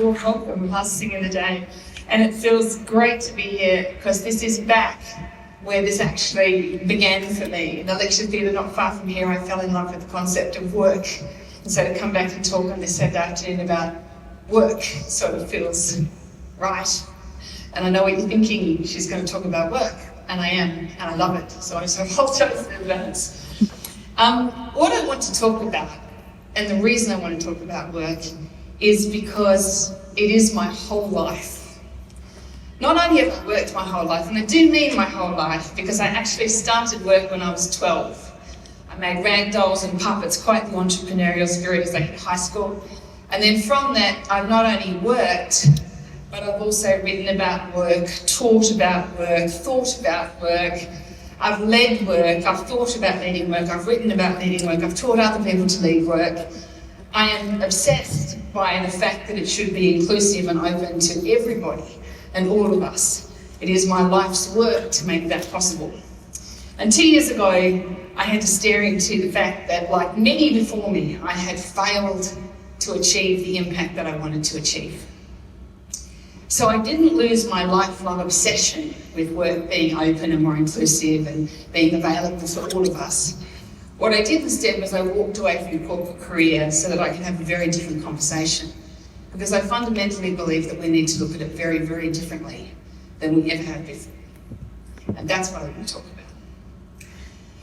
warm welcome last thing of the day. And it feels great to be here because this is back where this actually began for me. In the lecture theatre not far from here, I fell in love with the concept of work. And so to come back and talk on this Saturday afternoon about work sort of feels right. And I know what you're thinking, she's going to talk about work. And I am, and I love it. So I just apologise in advance. What I want to talk about, and the reason I want to talk about work, is because it is my whole life. Not only have I worked my whole life, and I do mean my whole life, because I actually started work when I was 12. I made rag dolls and puppets, quite the entrepreneurial spirit as I hit high school. And then from that, I've not only worked, but I've also written about work, taught about work, thought about work. I've led work, I've thought about leading work, I've written about leading work, I've taught other people to lead work. I am obsessed by the fact that it should be inclusive and open to everybody and all of us. It is my life's work to make that possible. And 2 years ago, I had to stare into the fact that, like many before me, I had failed to achieve the impact that I wanted to achieve. So I didn't lose my lifelong obsession with work being open and more inclusive and being available for all of us. What I did instead was I walked away from a corporate career so that I could have a very different conversation. Because I fundamentally believe that we need to look at it very, very differently than we ever have before. And that's what I want to talk about.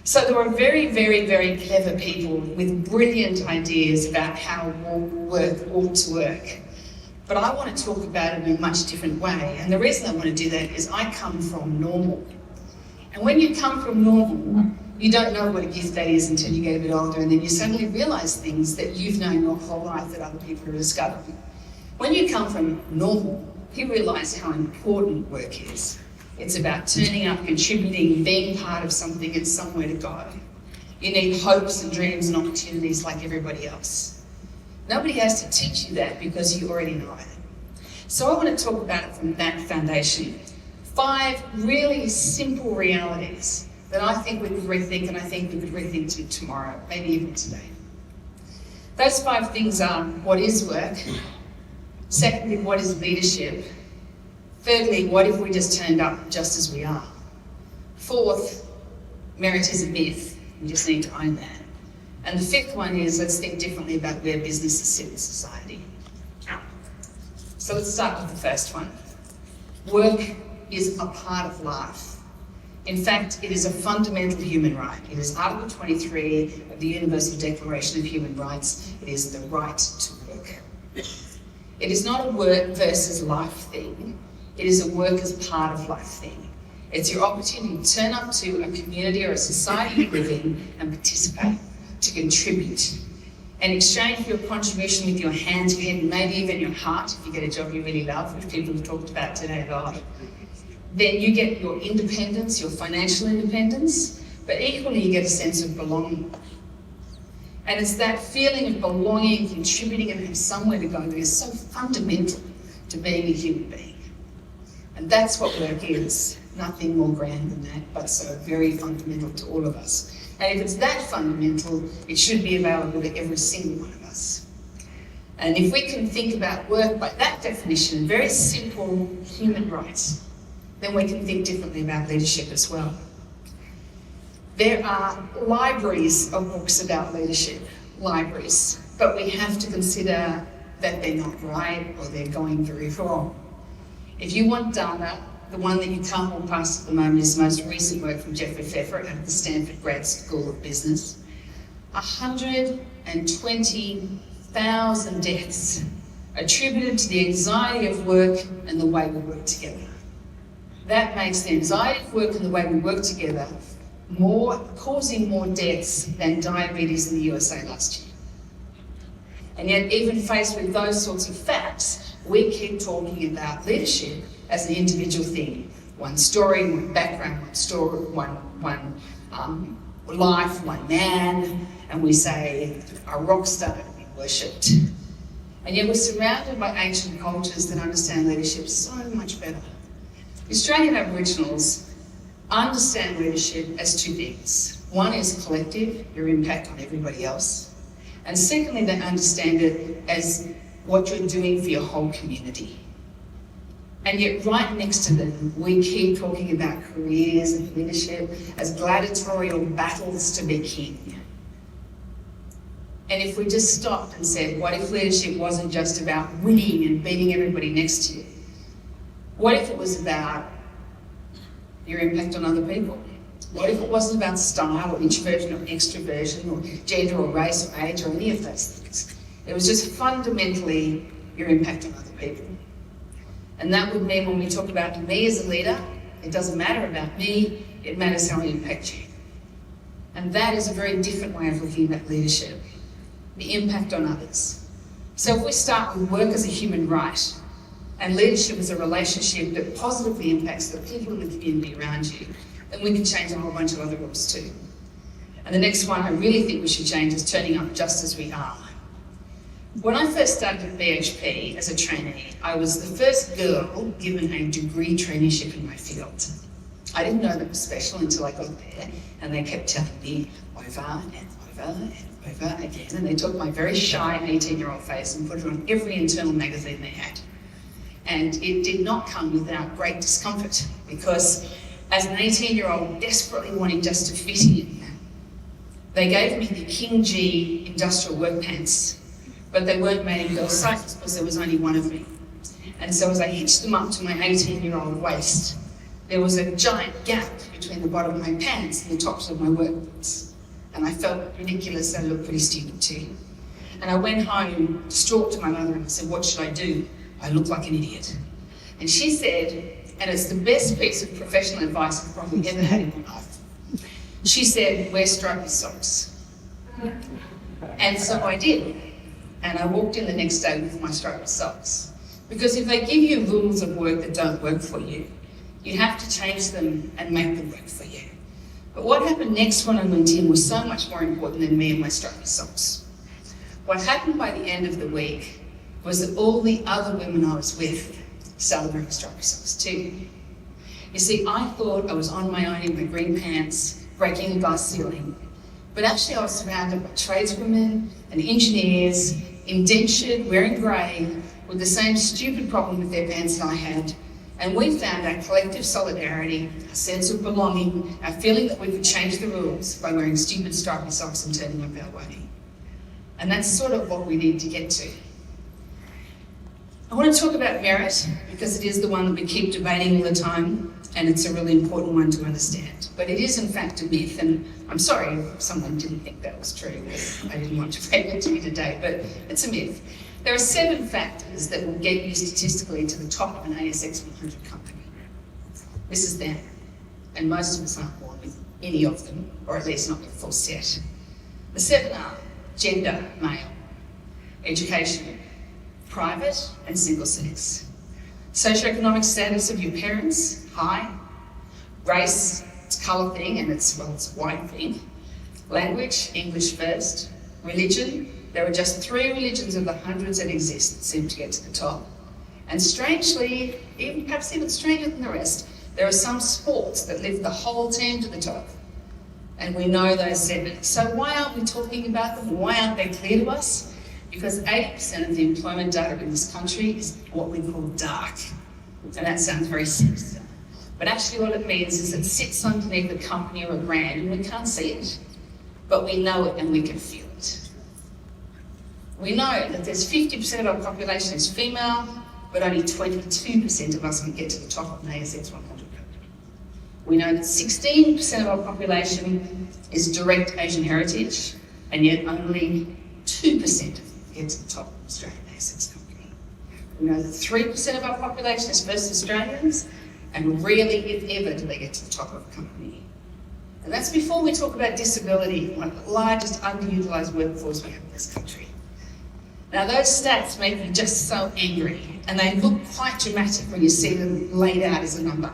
So there are very, very, very clever people with brilliant ideas about how work ought to work. But I want to talk about it in a much different way. And the reason I want to do that is I come from normal. And when you come from normal, you don't know what a gift that is until you get a bit older, and then you suddenly realise things that you've known your whole life that other people are discovering. When you come from normal, you realise how important work is. It's about turning up, contributing, being part of something and somewhere to go. You need hopes and dreams and opportunities like everybody else. Nobody has to teach you that because you already know it. So I want to talk about it from that foundation. 5 really simple realities that I think we could rethink, and I think we could rethink to tomorrow, maybe even today. Those 5 things are: what is work? Secondly, what is leadership? Thirdly, what if we just turned up just as we are? Fourth, merit is a myth. We just need to own that. And the 5th one is, let's think differently about where businesses sit in society. So let's start with the first one. Work is a part of life. In fact, it is a fundamental human right. It is Article 23 of the Universal Declaration of Human Rights. It is the right to work. It is not a work versus life thing. It is a work as part of life thing. It's your opportunity to turn up to a community or a society you live in and participate, to contribute, and exchange your contribution with your hands, your head, and maybe even your heart, if you get a job you really love, which people have talked about today a lot. Then you get your independence, your financial independence, but equally you get a sense of belonging. And it's that feeling of belonging, contributing, and having somewhere to go that is so fundamental to being a human being. And that's what work is. Nothing more grand than that, but so very fundamental to all of us. And if it's that fundamental, it should be available to every single one of us. And if we can think about work by that definition, very simple human rights, then we can think differently about leadership as well. There are libraries of books about leadership, libraries, but we have to consider that they're not right or they're going very wrong. If you want data, the one that you can't walk past at the moment is the most recent work from Jeffrey Pfeffer at the Stanford Grad School of Business. 120,000 deaths attributed to the anxiety of work and the way we work together. That makes the anxiety of work and the way we work together causing more deaths than diabetes in the USA last year. And yet, even faced with those sorts of facts, we keep talking about leadership as an individual thing. One story, one background, one life, one man, and we say a rock star to be worshipped. And yet we're surrounded by ancient cultures that understand leadership so much better. The Australian Aboriginals understand leadership as 2 things. One is collective, your impact on everybody else. And secondly, they understand it as what you're doing for your whole community. And yet right next to them, we keep talking about careers and leadership as gladiatorial battles to be king. And if we just stopped and said, what if leadership wasn't just about winning and beating everybody next to you? What if it was about your impact on other people? What if it wasn't about style or introversion or extroversion or gender or race or age or any of those things? It was just fundamentally your impact on other people. And that would mean when we talk about me as a leader, it doesn't matter about me, it matters how I impact you. And that is a very different way of looking at leadership, the impact on others. So if we start with work as a human right, and leadership as a relationship that positively impacts the people in the community around you, then we can change a whole bunch of other rules too. And the next one I really think we should change is turning up just as we are. When I first started at BHP as a trainee, I was the first girl given a degree traineeship in my field. I didn't know that was special until I got there, and they kept telling me over and over and over again, and they took my very shy 18-year-old face and put it on every internal magazine they had. And it did not come without great discomfort, because as an 18-year-old desperately wanting just to fit in, they gave me the King G industrial work pants, but they weren't made in girls' sizes because there was only one of me. And so as I hitched them up to my 18-year-old waist, there was a giant gap between the bottom of my pants and the tops of my work boots. And I felt ridiculous and I looked pretty stupid too. And I went home, distraught to my mother, and I said, what should I do? I look like an idiot. And she said, and it's the best piece of professional advice I've probably ever had in my life. She said, wear stripy socks. And so I did. And I walked in the next day with my stripy socks. Because if they give you rules of work that don't work for you, you have to change them and make them work for you. But what happened next when I went in was so much more important than me and my stripy socks. What happened by the end of the week was that all the other women I was with started wearing stripy socks too. You see, I thought I was on my own in my green pants, breaking a glass ceiling. But actually I was surrounded by tradeswomen and engineers, indentured, wearing grey, with the same stupid problem with their pants that I had. And we found our collective solidarity, our sense of belonging, our feeling that we could change the rules by wearing stupid stripy socks and turning up our way. And that's sort of what we need to get to. I want to talk about merit because it is the one that we keep debating all the time, and it's a really important one to understand. But it is in fact a myth, and I'm sorry if someone didn't think that was true, because I didn't want to break it to you today, but it's a myth. There are 7 factors that will get you statistically to the top of an ASX 100 company. This is them, and most of us aren't born with any of them, or at least not the full set. The 7 are gender, male, education, private and single sex, socioeconomic status of your parents, high, race, it's a colour thing and it's a white thing, language, English first, religion. There are just 3 religions of the hundreds that exist that seem to get to the top. And strangely, perhaps even stranger than the rest, there are some sports that lift the whole team to the top. And we know those 7. So why aren't we talking about them? Why aren't they clear to us? Because 80% of the employment data in this country is what we call dark. And that sounds very sinister. But actually what it means is it sits underneath a company or a brand and we can't see it. But we know it and we can feel it. We know that there's 50% of our population is female, but only 22% of us can get to the top of an ASX 100. We know that 16% of our population is direct Asian heritage, and yet only 2% get to the top of Australian ASX company. We know that 3% of our population is first Australians, and rarely, if ever, do they get to the top of a company. And that's before we talk about disability, one of the largest underutilised workforce we have in this country. Now those stats make me just so angry, and they look quite dramatic when you see them laid out as a number.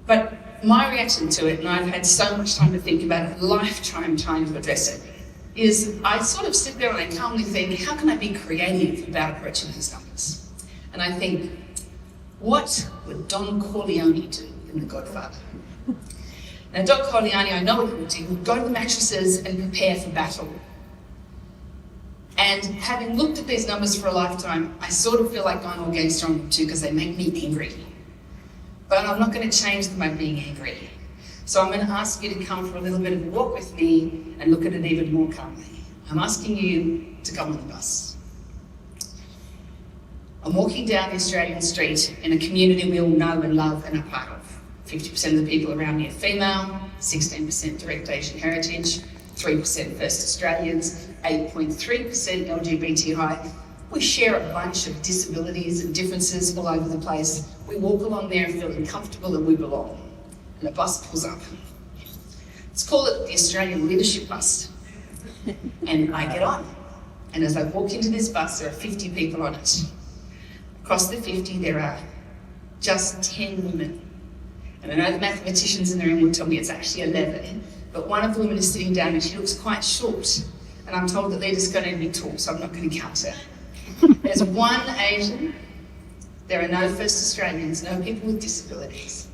But my reaction to it, and I've had so much time to think about it, a lifetime trying to address it, is I sort of sit there and I calmly think, how can I be creative about approaching these numbers? And I think, what would Don Corleone do in The Godfather? Now Don Corleone, I know what he would do. He would go to the mattresses and prepare for battle. And having looked at these numbers for a lifetime, I sort of feel like going against them too because they make me angry. But I'm not going to change them by being angry. So I'm going to ask you to come for a little bit of a walk with me and look at it even more calmly. I'm asking you to come on the bus. I'm walking down the Australian street in a community we all know and love and are part of. 50% of the people around me are female, 16% direct Asian heritage, 3% First Australians, 8.3% LGBTI. We share a bunch of disabilities and differences all over the place. We walk along there feeling comfortable and we belong. And the bus pulls up. Let's call it the Australian Leadership Bus. And I get on. And as I walk into this bus, there are 50 people on it. Across the 50, there are just 10 women. And I know the mathematicians in the room will tell me it's actually 11, but one of the women is sitting down and she looks quite short. And I'm told that leaders going to be tall, so I'm not going to count her. There's one Asian. There are no First Australians, no people with disabilities.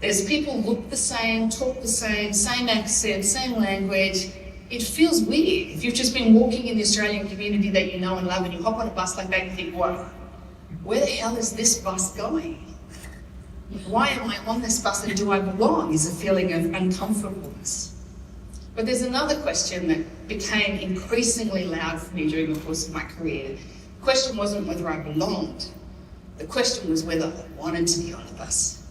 There's people look the same, talk the same accent, same language. It feels weird. If you've just been walking in the Australian community that you know and love and you hop on a bus like that and think, whoa, where the hell is this bus going? Why am I on this bus and do I belong? Is a feeling of uncomfortableness. But there's another question that became increasingly loud for me during the course of my career. The question wasn't whether I belonged. The question was whether I wanted to be on a bus.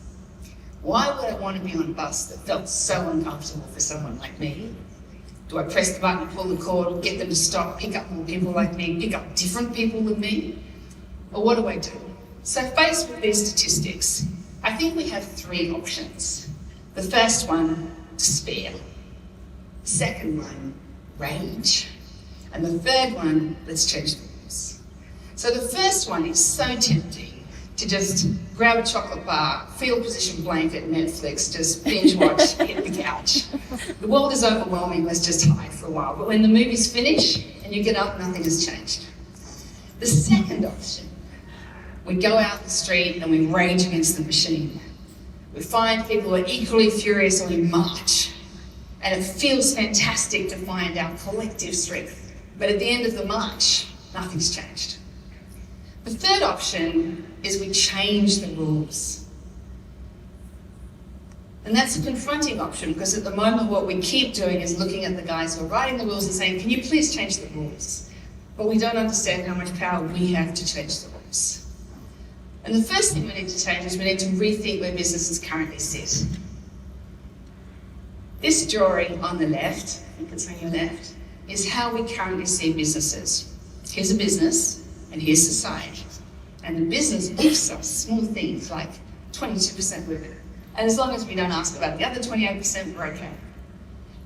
Why would I want to be on a bus that felt so uncomfortable for someone like me? Do I press the button, pull the cord, get them to stop, pick up more people like me, pick up different people than me? Or what do I do? So faced with these statistics, I think we have three options. The first one, despair. The second one, rage. And the third one, let's change the rules. So the first one is so tempting to just grab a chocolate bar, fetal position blanket, Netflix, just binge watch, hit the couch. The world is overwhelming, let's just hide for a while. But when the movies finish and you get up, nothing has changed. The second option, we go out the street and we rage against the machine. We find people who are equally furious and we march. And it feels fantastic to find our collective strength. But at the end of the march, nothing's changed. The third option is we change the rules. And that's a confronting option because at the moment what we keep doing is looking at the guys who are writing the rules and saying, can you please change the rules? But we don't understand how much power we have to change the rules. And the first thing we need to change is we need to rethink where businesses currently sit. This drawing on the left, I think it's on your left, is how we currently see businesses. Here's a business and here's society. And the business gives us small things like 22% women. And as long as we don't ask about the other 28%, we're okay.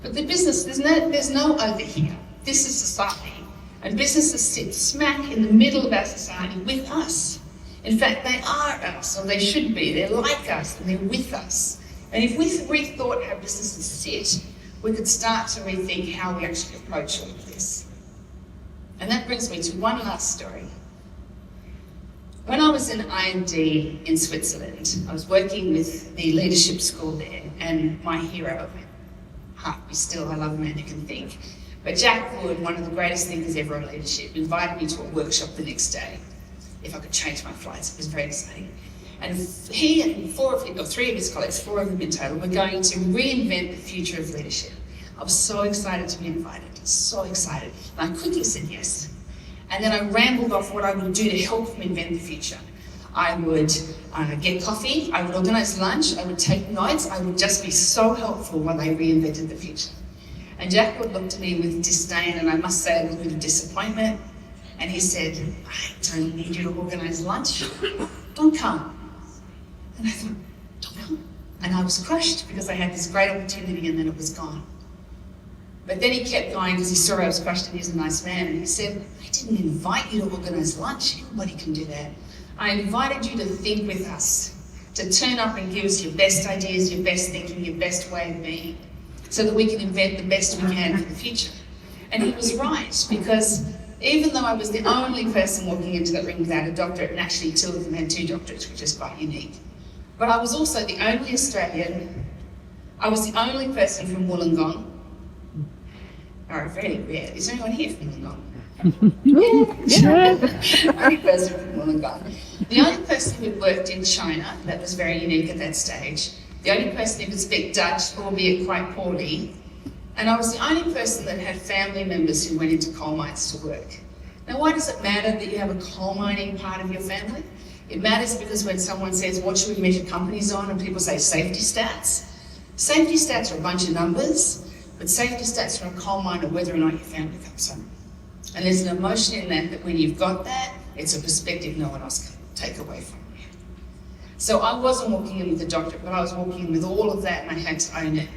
But the business, there's no over here. This is society. And businesses sit smack in the middle of our society with us. In fact, they are us, or they should be. They're like us, and they're with us. And if we rethought how businesses sit, we could start to rethink how we actually approach all of this. And that brings me to one last story. When I was in IND in Switzerland, I was working with the leadership school there, and my hero, heart be still, I love a man who can think, but Jack Wood, one of the greatest thinkers ever in leadership, invited me to a workshop the next day. If I could change my flights, it was very exciting. And he and three of his colleagues, four of them in total, were going to reinvent the future of leadership. I was so excited to be invited, so excited. And I quickly said yes. And then I rambled off what I would do to help them invent the future. I would get coffee, I would organise lunch, I would take notes, I would just be so helpful while they reinvented the future. And Jack Wood looked at me with disdain, and I must say a little bit of disappointment. And he said, I don't need you to organise lunch. Don't come. And I thought, don't come. And I was crushed because I had this great opportunity and then it was gone. But then he kept going because he saw I was crushed and he's a nice man. And he said, I didn't invite you to organise lunch. Anybody can do that. I invited you to think with us, to turn up and give us your best ideas, your best thinking, your best way of being, so that we can invent the best we can for the future. And he was right, because even though I was the only person walking into that ring without a doctorate, and actually two of them had 2 doctorates, which is quite unique, but I was also the only Australian, I was the only person from Wollongong. Oh, very rare. Is there anyone here from Wollongong? Only person from Wollongong. The only person who worked in China, that was very unique at that stage. The only person who could speak Dutch, albeit quite poorly. And I was the only person that had family members who went into coal mines to work. Now, why does it matter that you have a coal mining part of your family? It matters because when someone says, what should we measure companies on? And people say safety stats. Safety stats are a bunch of numbers, but safety stats from a coal mine are whether or not your family comes home. And there's an emotion in that when you've got that, it's a perspective no one else can take away from you. So I wasn't walking in with the doctorate, but I was walking in with all of that, and I had to own it.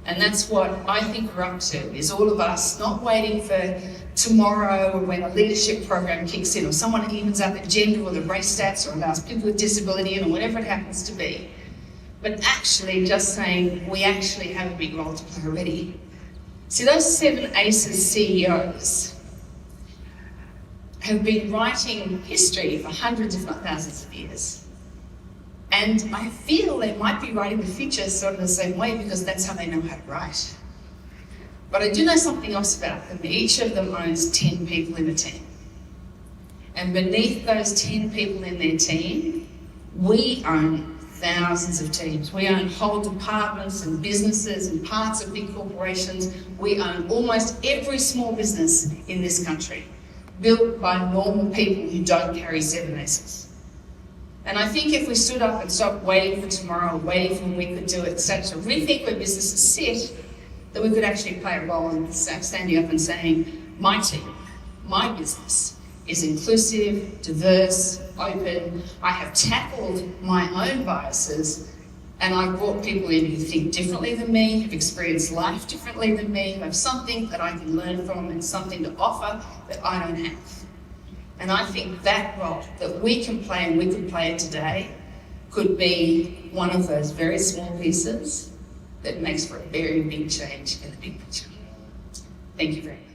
And that's what I think we're up to, is all of us not waiting for tomorrow or when a leadership program kicks in or someone evens up at gender or the race stats or allows people with disability or whatever it happens to be. But actually just saying, we actually have a big role to play already. See, those 7 ACES CEOs have been writing history for hundreds, if not thousands of years. And I feel they might be writing the future sort of the same way because that's how they know how to write. But I do know something else about them. Each of them owns 10 people in the team. And beneath those 10 people in their team, we own thousands of teams. We own whole departments and businesses and parts of big corporations. We own almost every small business in this country, built by normal people who don't carry 7 aces. And I think if we stood up and stopped waiting for tomorrow, waiting for when we could do it, started to rethink where businesses sit, that we could actually play a role in standing up and saying, my team, my business is inclusive, diverse, open. I have tackled my own biases, and I've brought people in who think differently than me, have experienced life differently than me, who have something that I can learn from and something to offer that I don't have. And I think that role that we can play, and we could play it today, could be one of those very small pieces that makes for a very big change in the big picture. Thank you very much.